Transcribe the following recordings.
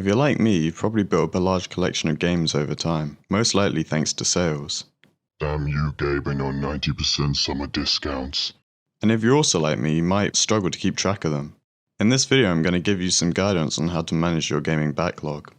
If you're like me, you've probably built up a large collection of games over time, most likely thanks to sales. Damn you, Gabe, and your 90% summer discounts. And if you're also like me, you might struggle to keep track of them. In this video, I'm going to give you some guidance on how to manage your gaming backlog.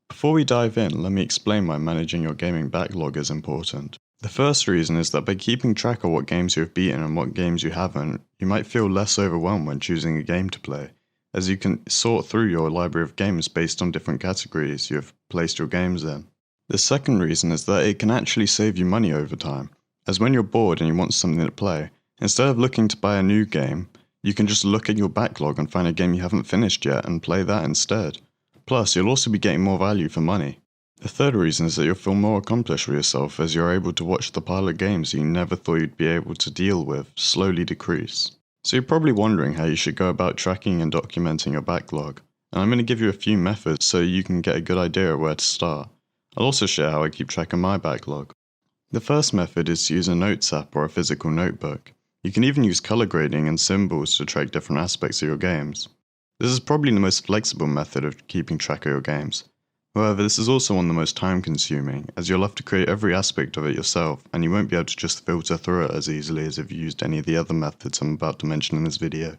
Before we dive in, let me explain why managing your gaming backlog is important. The first reason is that by keeping track of what games you have beaten and what games you haven't, you might feel less overwhelmed when choosing a game to play, as you can sort through your library of games based on different categories you have placed your games in. The second reason is that it can actually save you money over time, as when you're bored and you want something to play, instead of looking to buy a new game, you can just look at your backlog and find a game you haven't finished yet and play that instead. Plus, you'll also be getting more value for money. The third reason is that you'll feel more accomplished with yourself as you're able to watch the pile of games you never thought you'd be able to deal with slowly decrease. So you're probably wondering how you should go about tracking and documenting your backlog, and I'm going to give you a few methods so you can get a good idea of where to start. I'll also share how I keep track of my backlog. The first method is to use a notes app or a physical notebook. You can even use color grading and symbols to track different aspects of your games. This is probably the most flexible method of keeping track of your games. However, this is also one of the most time consuming, as you'll have to create every aspect of it yourself, and you won't be able to just filter through it as easily as if you used any of the other methods I'm about to mention in this video.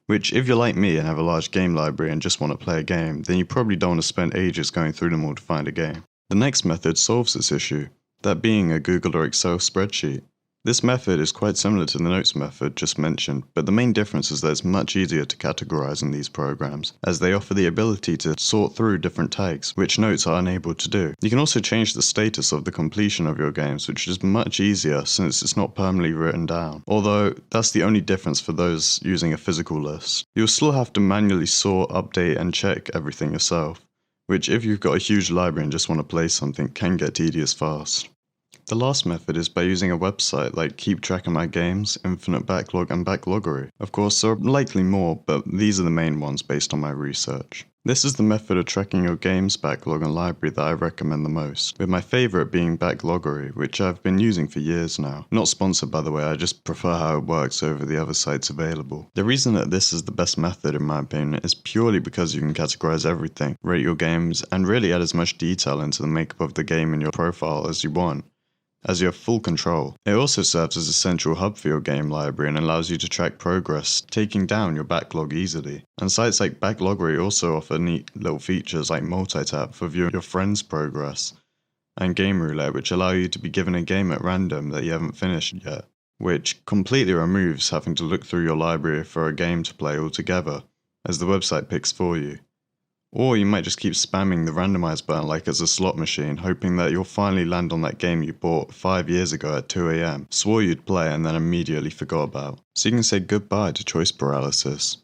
Which, if you're like me and have a large game library and just want to play a game, then you probably don't want to spend ages going through them all to find a game. The next method solves this issue, that being a Google or Excel spreadsheet. This method is quite similar to the notes method just mentioned, but the main difference is that it's much easier to categorize in these programs, as they offer the ability to sort through different tags, which notes are unable to do. You can also change the status of the completion of your games, which is much easier since it's not permanently written down, although that's the only difference for those using a physical list. You'll still have to manually sort, update, and check everything yourself, which if you've got a huge library and just want to play something can get tedious fast. The last method is by using a website like Keep Track of My Games, Infinite Backlog, and Backloggery. Of course, there are likely more, but these are the main ones based on my research. This is the method of tracking your games backlog and library that I recommend the most, with my favourite being Backloggery, which I've been using for years now. Not sponsored, by the way, I just prefer how it works over the other sites available. The reason that this is the best method in my opinion is purely because you can categorize everything, rate your games, and really add as much detail into the makeup of the game in your profile as you want, as you have full control. It also serves as a central hub for your game library and allows you to track progress, taking down your backlog easily. And sites like Backloggery also offer neat little features like multi-tap for viewing your friends' progress, and game roulette, which allow you to be given a game at random that you haven't finished yet, which completely removes having to look through your library for a game to play altogether, as the website picks for you. Or you might just keep spamming the randomize button like it's a slot machine, hoping that you'll finally land on that game you bought 5 years ago at 2 AM, swore you'd play and then immediately forgot about. So you can say goodbye to choice paralysis.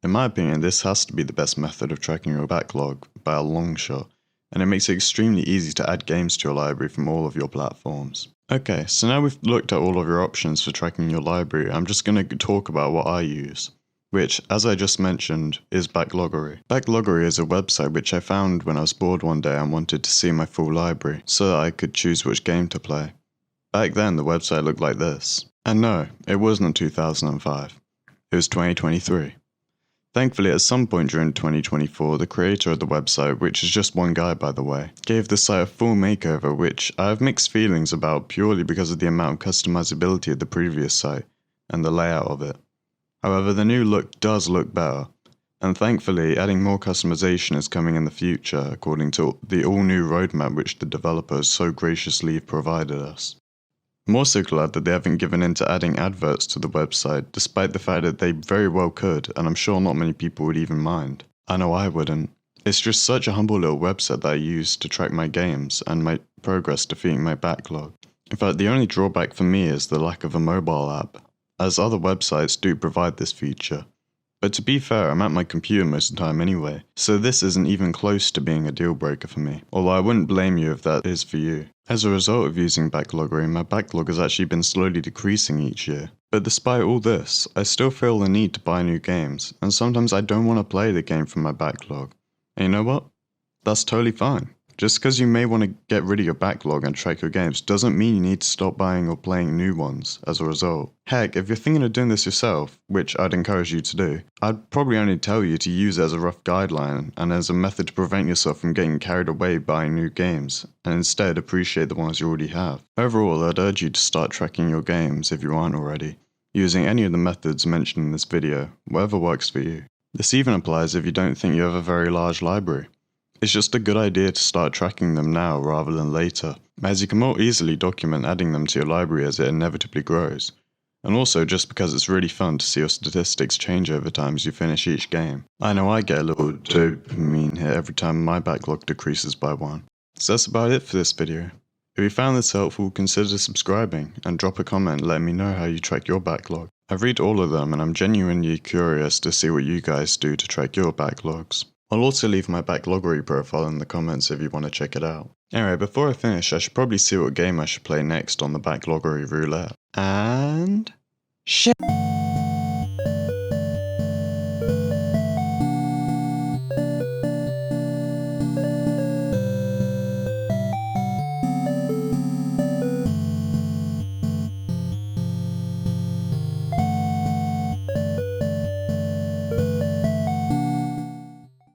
In my opinion, this has to be the best method of tracking your backlog by a long shot, and it makes it extremely easy to add games to your library from all of your platforms. Okay, so now we've looked at all of your options for tracking your library, I'm just going to talk about what I use, which, as I just mentioned, is Backloggery. Backloggery is a website which I found when I was bored one day and wanted to see my full library, so that I could choose which game to play. Back then, the website looked like this. And no, it wasn't 2005. It was 2023. Thankfully, at some point during 2024, the creator of the website, which is just one guy by the way, gave the site a full makeover, which I have mixed feelings about purely because of the amount of customizability of the previous site, and the layout of it. However, the new look does look better, and thankfully adding more customization is coming in the future according to the all-new roadmap which the developers so graciously have provided us. I'm also glad that they haven't given in to adding adverts to the website, despite the fact that they very well could, and I'm sure not many people would even mind. I know I wouldn't. It's just such a humble little website that I use to track my games and my progress defeating my backlog. In fact, the only drawback for me is the lack of a mobile app, as other websites do provide this feature. But to be fair, I'm at my computer most of the time anyway, so this isn't even close to being a deal breaker for me, although I wouldn't blame you if that is for you. As a result of using Backloggery, my backlog has actually been slowly decreasing each year. But despite all this, I still feel the need to buy new games, and sometimes I don't want to play the game from my backlog. And you know what? That's totally fine. Just because you may want to get rid of your backlog and track your games doesn't mean you need to stop buying or playing new ones as a result. Heck, if you're thinking of doing this yourself, which I'd encourage you to do, I'd probably only tell you to use it as a rough guideline and as a method to prevent yourself from getting carried away buying new games, and instead appreciate the ones you already have. Overall, I'd urge you to start tracking your games if you aren't already, using any of the methods mentioned in this video, whatever works for you. This even applies if you don't think you have a very large library. It's just a good idea to start tracking them now rather than later, as you can more easily document adding them to your library as it inevitably grows. And also just because it's really fun to see your statistics change over time as you finish each game. I know I get a little dopamine hit every time my backlog decreases by 1. So that's about it for this video. If you found this helpful, consider subscribing and drop a comment letting me know how you track your backlog. I read all of them and I'm genuinely curious to see what you guys do to track your backlogs. I'll also leave my backloggery profile in the comments if you want to check it out. Anyway, before I finish, I should probably see what game I should play next on the backloggery roulette. And... shit!